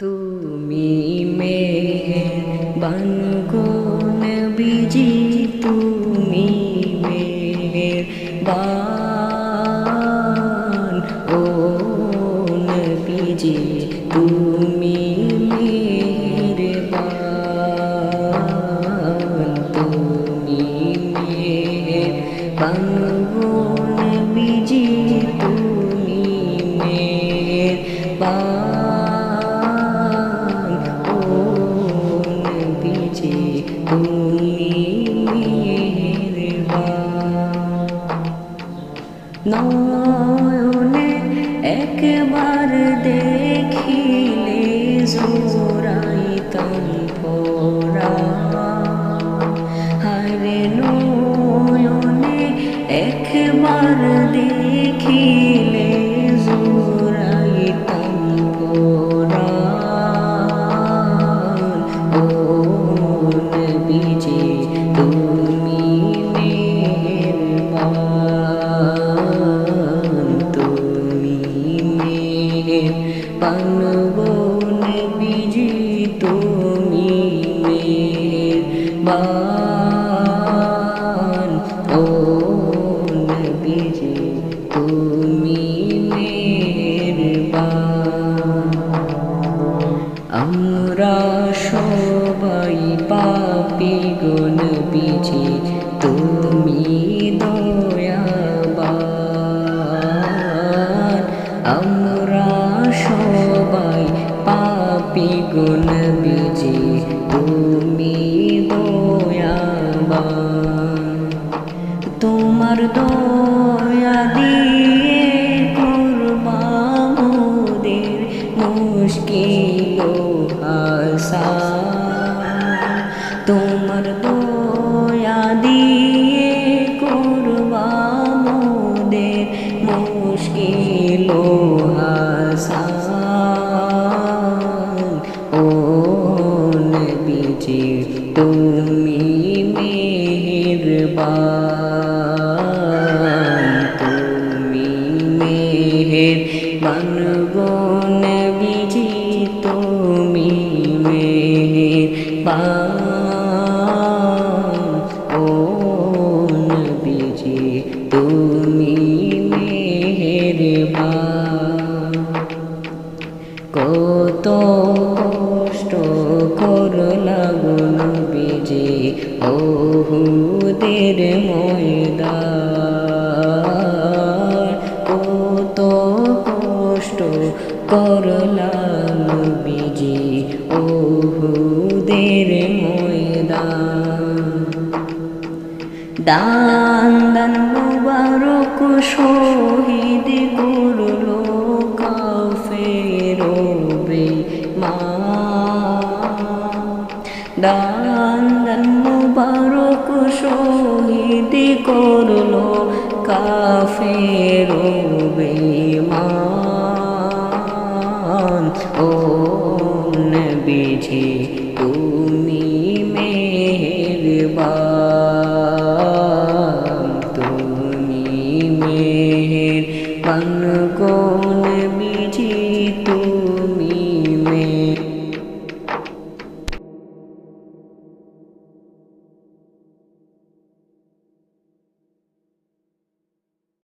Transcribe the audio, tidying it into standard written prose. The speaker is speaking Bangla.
তুমি মেহেরবান গো নবীজি, তুমি মেহেরবান ও নবীজি, তুমি মেহেরবান, তুমি মেহেরবান গো নবীজি, তুমি মেহেরবান ও নবীজি, তুমি মেহেরবান। নয়নে একবার দেখিলে জোড়াইতাম পরাণ, হায়রে নয়নে একবার দেখিলে জোড়াইতাম পরাণ ও নবীজি, তুমি মেহেরবান, তুমি মেহেরবান গো নবীজি, তুমি মেহেরবান ও নবীজি, তুমি মেহেরবান। আমরা সবাই পাপী গো নবীজি, তুমি দয়াবান। আমরা সবাই পাপী গো নবীজি, তুমি দয়াবান। তোমার দয়া দিয়ে করবা মোদের মুশকিল আসান, তোমার দয়া দিয়ে করবা মোদের মুশকিল আসান ও নবীজি, তুমি মেহেরবান, তুমি মেহেরবান গো নবীজি, তুমি মেহেরবান ও নবীজি, তুমি মেহেরবান। কত কষ্ট করলা গো নবীজি উহুদের ময়দান, কত কষ্ট করলা নবীজি উহুদের ময়দান। দান দান মুবারক শহীদ করলো কাফের বেঈমান, দান দান মুবারক শহীদ করলো কাফের বেঈমান ও নবীজি, তুমি মেহেরবান, তুমি মেহেরবান গো